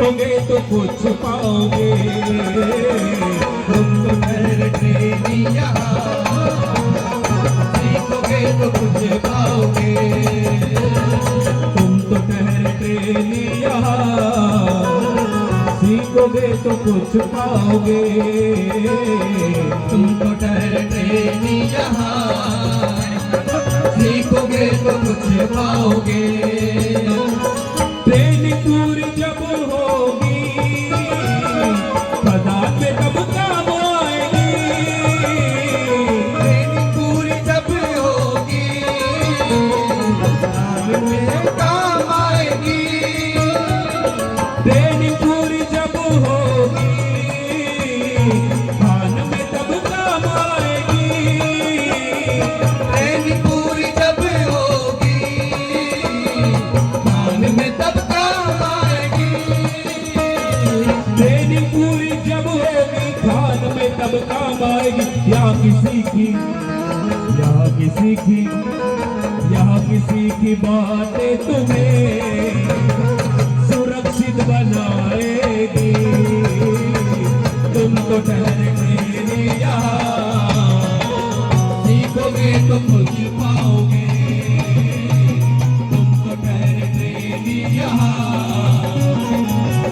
सीखोगे तो कुछ पाओगे। तुम तो ठहरते नहीं यहाँ, सीखोगे तो कुछ पाओगे। तुम तो ठहरते नहीं यहाँ, सीखोगे तो कुछ पाओगे। तुम तो ठहरते नहीं यहाँ, सीखोगे तो कुछ पाओगे। ट्रेनिंग पूरी जब होगी खदान में तब काम आएगी। ट्रेनिंग पूरी जब होगी खदान में काम आएगी। ट्रेनिंग पूरी जब होगी खान में तब काम आएगी। ट्रेनिंग पूरी जब होगी खान में तब काम आएगी। ट्रेनिंग पूरी जब होगी खान में तब काम आएगी। यहाँ किसी की बातें तुम्हें सुरक्षित बनाएगी। तुम तो ठहरते यहाँ, सीखोगे तो कुछ पाओगे। तुम तो ठहरते यहाँ,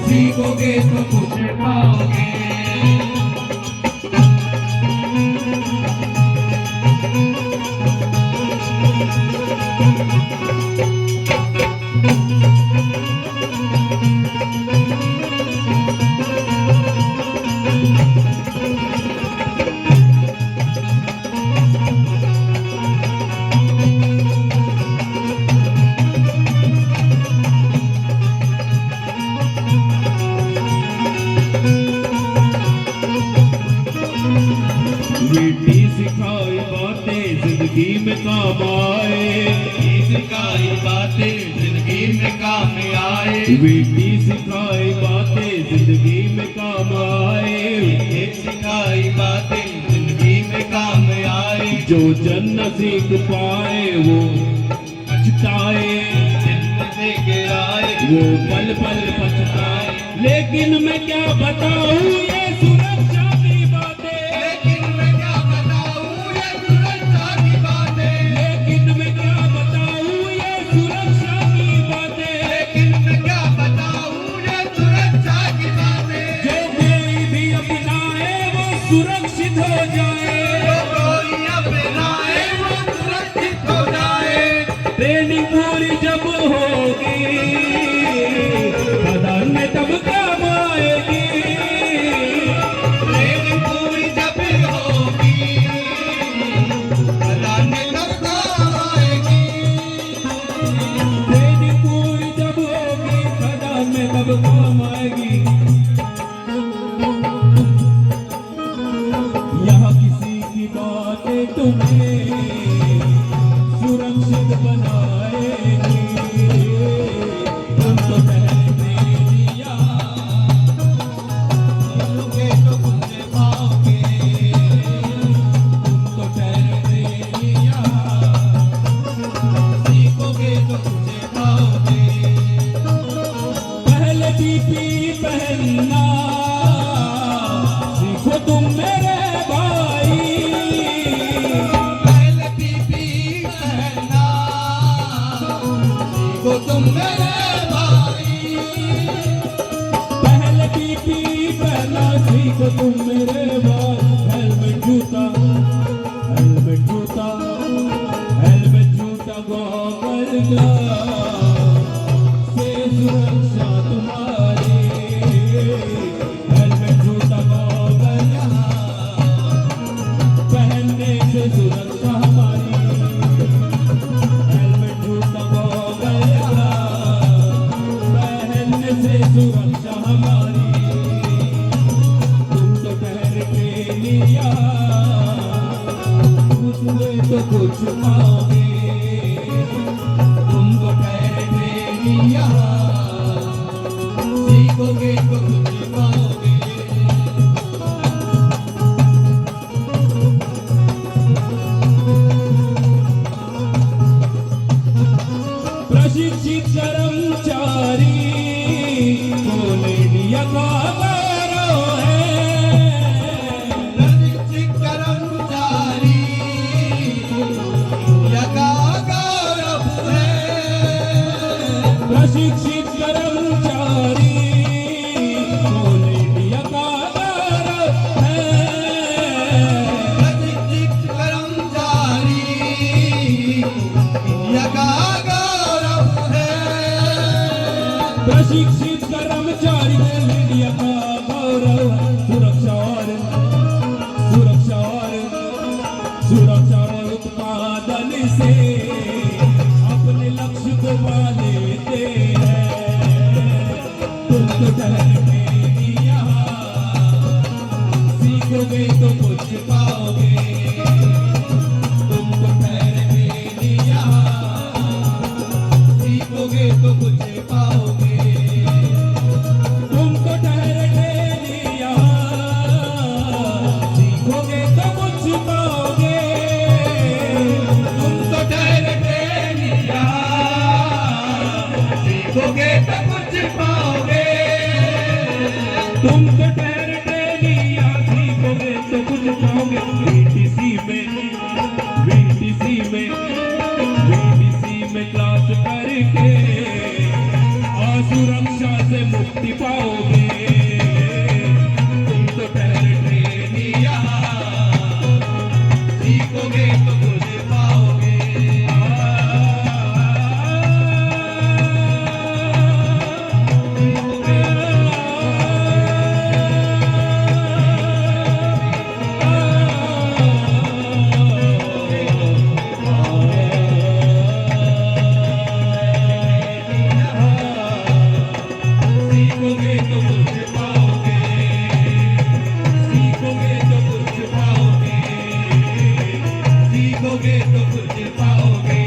सीखोगे तो कुछ पाओगे। बेटी सिखाई बातें जिंदगी में काम आए। सिखाई बातें जिंदगी में काम आए। बेटी सिखाई बातें जिंदगी में काम आए। सिखाई बातें जिंदगी में काम आए। जो जन न सीख पाए वो पछताए। जिंदगी गिराए वो पल पल पछताए। लेकिन मैं क्या बताऊं ये सुरक्षा की बातें। लेकिन मैं क्या बताऊं ये सुरक्षा की बातें। लेकिन मैं क्या बताऊं ये सुरक्षा की बातें। लेकिन मैं क्या बताऊं ये सुरक्षा की बातें। जो कोई भी अपनाए वो सुरक्षित हो जाए। कोई अपनाए वो सुरक्षित हो जाए। ट्रेनिंग पूरी जब होगी खदान में तब काम आएगी। ट्रेनिंग पूरी जब होगी खदान में तब काम आएगी। ट्रेनिंग पूरी जब होगी खदान में तब काम आएगी। यहाँ किसी की बातें तुम्हें सुरक्षित बनाएगी। तुम तो ठहरते यहाँ, सीखोगे तो कुछ पाओगे। तुम तो ठहरते यहाँ, सीखोगे तो कुछ पाओगे। पहले पीपी पहनना सीखो तुम मेरे भाई। पहले पीपी पहनना सीखो तुम मेरे भाई। पहले पीपी पहनना सीखो तुम मेरे भाई। हेलमेट जूता हेलमेट जूता हेलमेट जूता गॉगल से सुरक्षा तुम्हारी। हेलमेट जूता गॉगल पहनने से सुरक्षा हमारी। हेलमेट जूता गॉगल पहनने से सुरक्षा हमारी। तुम तो ठहरते लिया तो कुछ पाओगे। तुम तो ठहरते लिया सीखोगे तो कुछ पाओगे। प्रशिक्षित कर्मचारी को प्रशिक्षित कर्मचारी ऑल इंडिया का गौरव है। प्रशिक्षित कर्मचारी इंडिया का गौरव है। प्रशिक्षित कर्मचारी इंडिया का गौरव है। सुरक्षा और उत्पादन से अपने लक्ष्य को पा लेते हैं। तुम तो ठहरने यहाँ सीखोगे तो कुछ पाओगे। तुम तो ठहरने यहाँ सीखोगे तो कुछ पाओगे। तुम तो ठहरने यहाँ सीखोगे तो कुछ पाओगे। सीखोगे तो कुछ पाओगे। तुम तो ठहरते लिया सीखोगे तो कुछ पाओगे। VTC में क्लास करके असुरक्षा से मुक्ति पाओगे। तुम तो ठहरते लिया सीखोगे तो कुछ पाओगे। सीखोगे तो कुछ पाओगे। सीखोगे तो कुछ पाओगे। सीखोगे तो कुछ पाओगे।